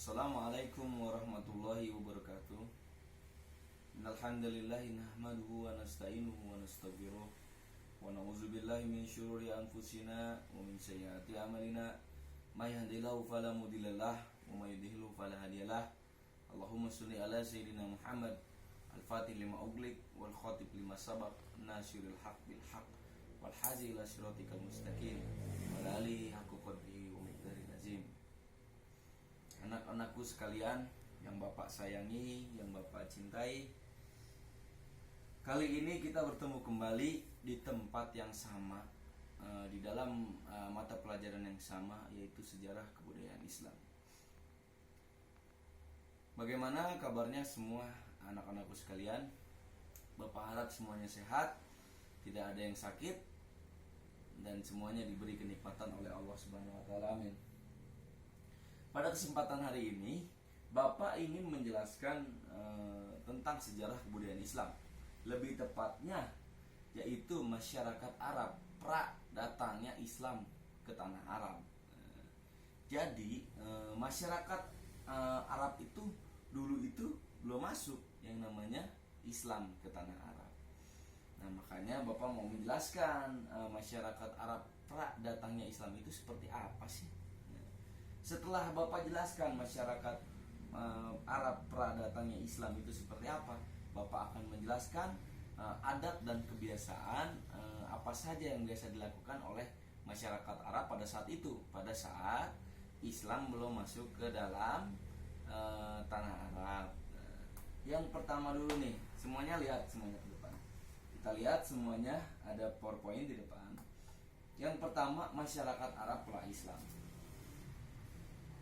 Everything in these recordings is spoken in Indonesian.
Assalamualaikum warahmatullahi wabarakatuh. Innalhamdulillahi nahmaduhu wa nasta'inuhu wa nastaghfiruh wa na'udzubillahi min syururi anfusina wa min sayyiati a'malina. May yahdihillahu fala mudhillalah wa may yudhlil fala hadiyalah. Allahumma shalli ala sayyidina Muhammad al-fatih lima ughliq wal khatib lima sabaq nasiril haq bil haq wal hazi ila siratikal mustaqim wa alihi haqqa qadrihi wa miqdaril azim. Anak-anakku sekalian yang Bapak sayangi, yang Bapak cintai, kali ini kita bertemu kembali di tempat yang sama, di dalam mata pelajaran yang sama, yaitu sejarah kebudayaan Islam. Bagaimana kabarnya semua anak-anakku sekalian? Bapak harap semuanya sehat, tidak ada yang sakit, dan semuanya diberi kenikmatan oleh Allah Subhanahu wa taala. Amin. Pada kesempatan hari ini, Bapak ingin menjelaskan tentang sejarah kebudayaan Islam. Lebih tepatnya, yaitu masyarakat Arab, pra datangnya Islam ke tanah Arab. Jadi, masyarakat Arab itu dulu itu belum masuk yang namanya Islam ke tanah Arab. Nah, makanya Bapak mau menjelaskan masyarakat Arab pra datangnya Islam itu seperti apa sih? Setelah Bapak jelaskan masyarakat Arab pra datangnya Islam itu seperti apa, Bapak akan menjelaskan adat dan kebiasaan apa saja yang biasa dilakukan oleh masyarakat Arab pada saat itu, pada saat Islam belum masuk ke dalam tanah Arab. Yang pertama dulu nih, semuanya lihat semuanya ke depan. Kita lihat semuanya ada PowerPoint di depan. Yang pertama, masyarakat Arab pra Islam.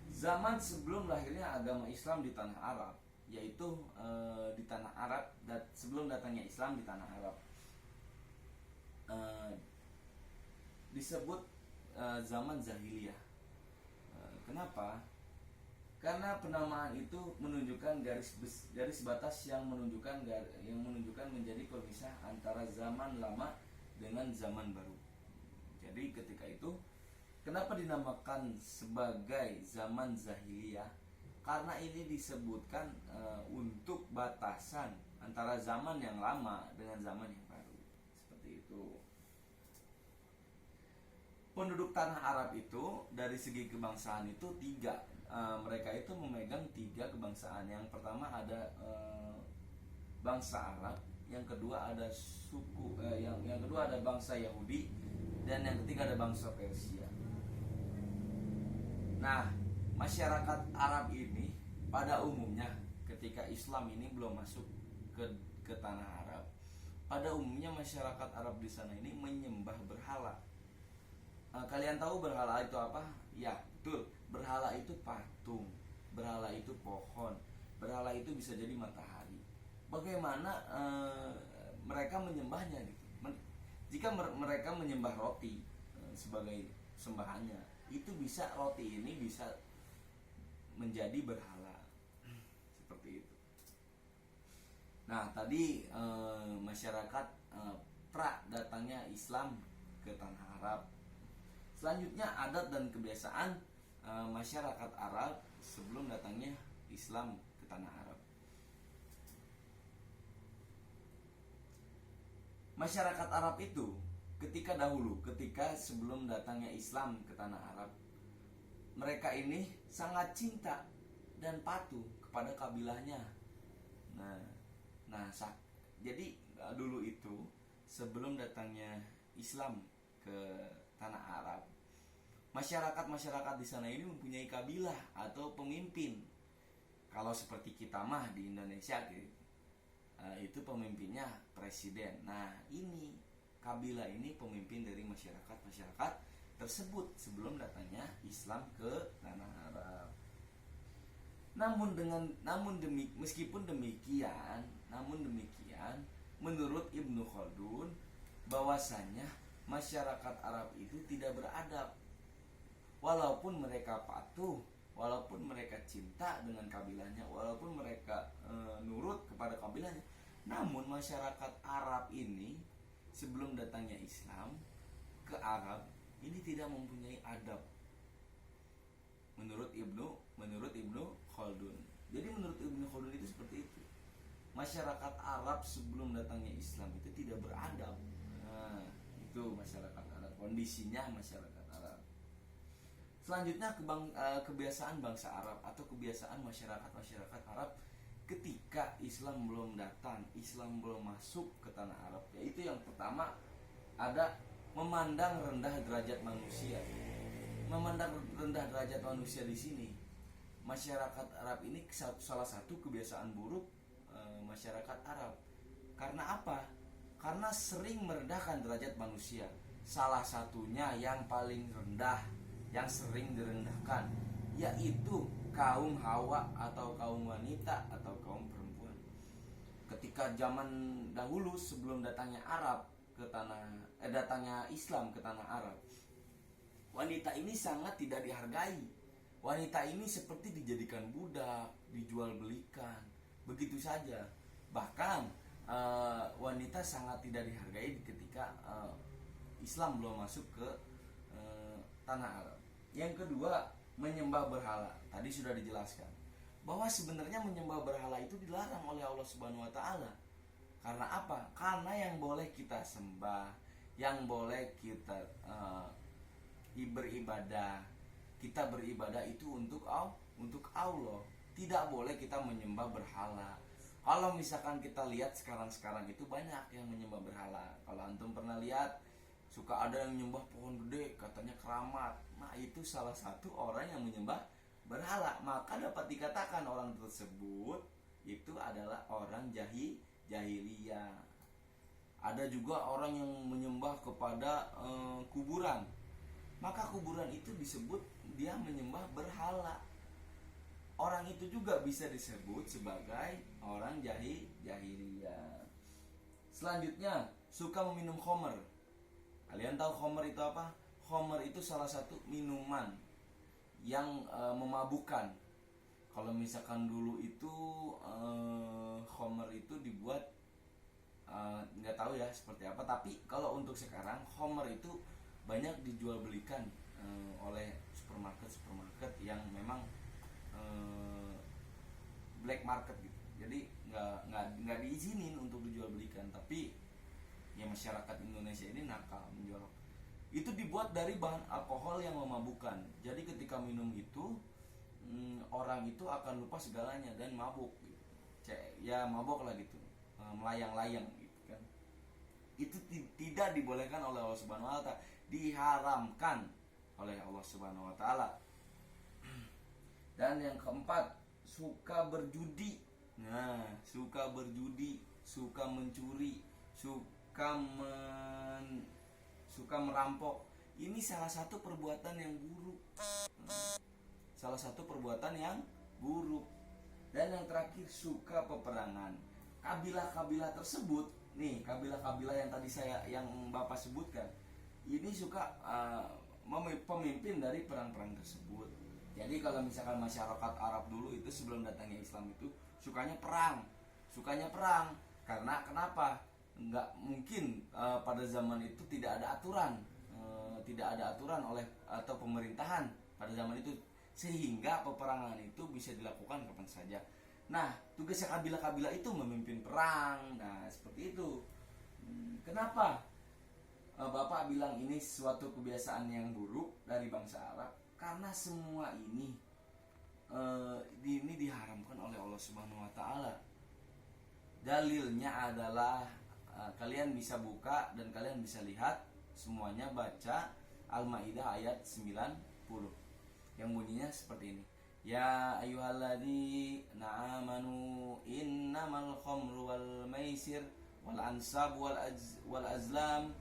Zaman sebelum lahirnya agama Islam di tanah Arab, yaitu di tanah Arab, sebelum datangnya Islam di tanah Arab, disebut zaman jahiliyah. Kenapa? Karena penamaan itu menunjukkan garis batas yang menunjukkan menjadi pemisah antara zaman lama dengan zaman baru. Jadi ketika itu, kenapa dinamakan sebagai zaman jahiliyah? Karena ini disebutkan untuk batasan antara zaman yang lama dengan zaman yang baru. Seperti itu. Penduduk tanah Arab itu dari segi kebangsaan itu tiga. Mereka itu memegang tiga kebangsaan. Yang pertama ada bangsa Arab, yang kedua ada yang kedua ada bangsa Yahudi, dan yang ketiga ada bangsa Persia. Nah, masyarakat Arab ini pada umumnya ketika Islam ini belum masuk ke tanah Arab, pada umumnya masyarakat Arab di sana ini menyembah berhala. Kalian tahu berhala itu apa? Ya, betul. Berhala itu patung, berhala itu pohon, berhala itu bisa jadi matahari. Bagaimana mereka menyembahnya gitu? Jika mereka menyembah roti sebagai sembahannya, itu bisa, roti ini bisa menjadi berhala. Seperti itu. Nah, tadi masyarakat pra datangnya Islam ke tanah Arab. Selanjutnya adat dan kebiasaan masyarakat Arab sebelum datangnya Islam ke tanah Arab. Masyarakat Arab itu ketika sebelum datangnya Islam ke tanah Arab, mereka ini sangat cinta dan patuh kepada kabilahnya. Jadi dulu itu sebelum datangnya Islam ke tanah Arab, masyarakat di sana ini mempunyai kabilah atau pemimpin. Kalau seperti kita mah di Indonesia gitu, itu pemimpinnya presiden. Nah, ini kabilah ini pemimpin dari masyarakat tersebut sebelum datangnya Islam ke tanah Arab. Meskipun demikian, menurut Ibnu Khaldun, bahwasanya masyarakat Arab itu tidak beradab. Walaupun mereka patuh, walaupun mereka cinta dengan kabilahnya, walaupun mereka nurut kepada kabilahnya, namun masyarakat Arab ini sebelum datangnya Islam ke Arab ini tidak mempunyai adab. Menurut Ibnu masyarakat Arab sebelum datangnya Islam itu tidak beradab. Nah, itu masyarakat Arab, kondisinya masyarakat Arab. Selanjutnya kebiasaan bangsa Arab atau kebiasaan masyarakat Arab ketika Islam belum datang, Islam belum masuk ke tanah Arab, yaitu yang pertama ada memandang rendah derajat manusia. Memandang rendah derajat manusia di sini, masyarakat Arab ini salah satu kebiasaan buruk masyarakat Arab. Karena apa? Karena sering merendahkan derajat manusia. Salah satunya yang paling rendah, yang sering direndahkan, yaitu kaum hawa atau kaum wanita atau kaum perempuan. Ketika zaman dahulu sebelum datangnya datangnya Islam ke tanah Arab, wanita ini sangat tidak dihargai. Wanita ini seperti dijadikan budak, dijual belikan, begitu saja. Bahkan wanita sangat tidak dihargai ketika Islam belum masuk ke tanah Arab. Yang kedua, menyembah berhala. Tadi sudah dijelaskan bahwa sebenarnya menyembah berhala itu dilarang oleh Allah Subhanahu wa taala. Karena apa? Karena yang boleh kita sembah, yang boleh kita kita beribadah itu untuk Allah. Tidak boleh kita menyembah berhala. Kalau misalkan kita lihat sekarang itu banyak yang menyembah berhala. Kalau antum pernah lihat, suka ada yang menyembah pohon gede, katanya keramat. Nah, itu salah satu orang yang menyembah berhala. Maka dapat dikatakan orang tersebut itu adalah orang jahiliyah. Ada juga orang yang menyembah kepada kuburan. Maka kuburan itu disebut dia menyembah berhala. Orang itu juga bisa disebut sebagai orang jahiliyah. Selanjutnya, suka meminum khamr. Kalian tahu khamr itu apa? Khamr itu salah satu minuman yang memabukkan. Kalau misalkan dulu itu khamr itu dibuat nggak tahu ya seperti apa. Tapi kalau untuk sekarang khamr itu banyak dijual belikan oleh supermarket yang memang black market gitu. Jadi nggak diizinin untuk dijual belikan. Tapi ya masyarakat Indonesia ini nakal menjual. Itu dibuat dari bahan alkohol yang memabukkan. Jadi ketika minum itu orang itu akan lupa segalanya dan mabuk gitu. Ya mabuk lah gitu, melayang-layang gitu kan. Itu tidak dibolehkan oleh Allah Subhanahu wa taala, diharamkan oleh Allah Subhanahu wa taala. Dan yang keempat, suka berjudi. Nah, suka berjudi, suka mencuri, suka merampok. Ini salah satu perbuatan yang buruk. Salah satu perbuatan yang buruk. Dan yang terakhir, suka peperangan. Kabilah-kabilah tersebut, nih kabilah-kabilah yang tadi yang Bapak sebutkan, ini suka pemimpin dari perang-perang tersebut. Jadi kalau misalkan masyarakat Arab dulu itu sebelum datangnya Islam itu sukanya perang. Karena kenapa? Nggak mungkin pada zaman itu tidak ada aturan oleh atau pemerintahan pada zaman itu, sehingga peperangan itu bisa dilakukan kapan saja. Nah, tugasnya kabilah-kabilah itu memimpin perang. Nah, seperti itu. Kenapa Bapak bilang ini suatu kebiasaan yang buruk dari bangsa Arab? Karena semua ini diharamkan oleh Allah Subhanahu wa taala. Dalilnya adalah kalian bisa buka dan kalian bisa lihat semuanya, baca Al-Maidah ayat 90 yang bunyinya seperti ini. Ya ayyuhalladzina amanu innamal khamru wal maisir wal ansab wal azlam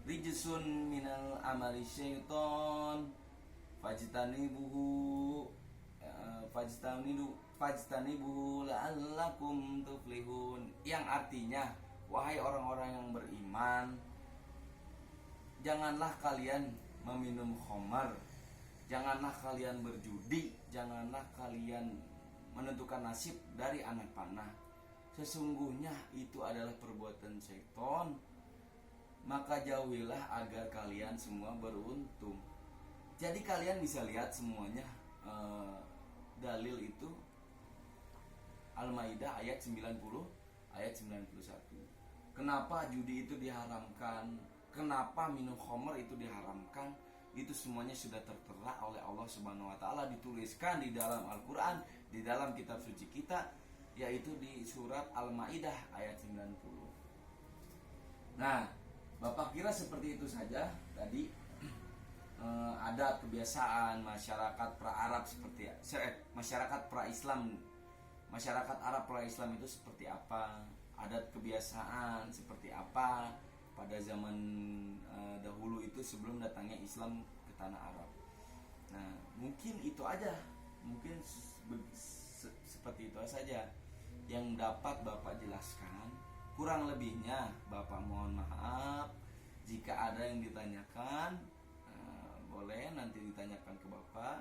rijsun minal amali syaiton fajtanibuhu la'allakum tuflihun. Yang artinya, wahai orang-orang yang beriman, janganlah kalian meminum khamar, janganlah kalian berjudi, janganlah kalian menentukan nasib dari anak panah. Sesungguhnya itu adalah perbuatan syaitan, maka jauhilah agar kalian semua beruntung. Jadi kalian bisa lihat semuanya dalil itu Al-Maidah ayat 90 ayat 91. Kenapa judi itu diharamkan? Kenapa minum khamr itu diharamkan? Itu semuanya sudah tertera oleh Allah Subhanahu wa taala, dituliskan di dalam Al-Qur'an, di dalam kitab suci kita, yaitu di surat Al-Maidah ayat 90. Nah, Bapak kira seperti itu saja tadi adat kebiasaan masyarakat pra-Arab seperti masyarakat pra-Islam, masyarakat Arab pra-Islam itu seperti apa, adat kebiasaan seperti apa pada zaman dahulu itu sebelum datangnya Islam ke tanah Arab. Nah, mungkin itu aja, mungkin seperti itu saja yang dapat Bapak jelaskan. Kurang lebihnya Bapak mohon maaf. Jika ada yang ditanyakan, boleh nanti ditanyakan ke Bapak.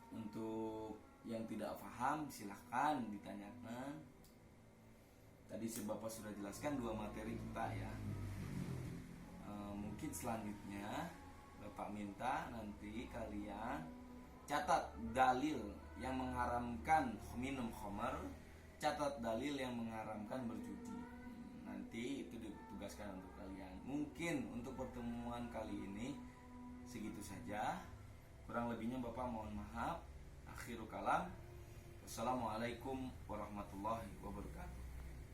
Untuk yang tidak paham silahkan ditanyakan. Tadi si Bapak sudah jelaskan 2 materi kita ya. Mungkin selanjutnya Bapak minta nanti kalian catat dalil yang mengharamkan minum khamar, catat dalil yang mengharamkan berjudi. Nanti itu ditugaskan untuk kalian. Mungkin untuk pertemuan kali ini segitu saja. Kurang lebihnya Bapak mohon maaf. Akhirul kalam. Wassalamualaikum warahmatullahi wabarakatuh.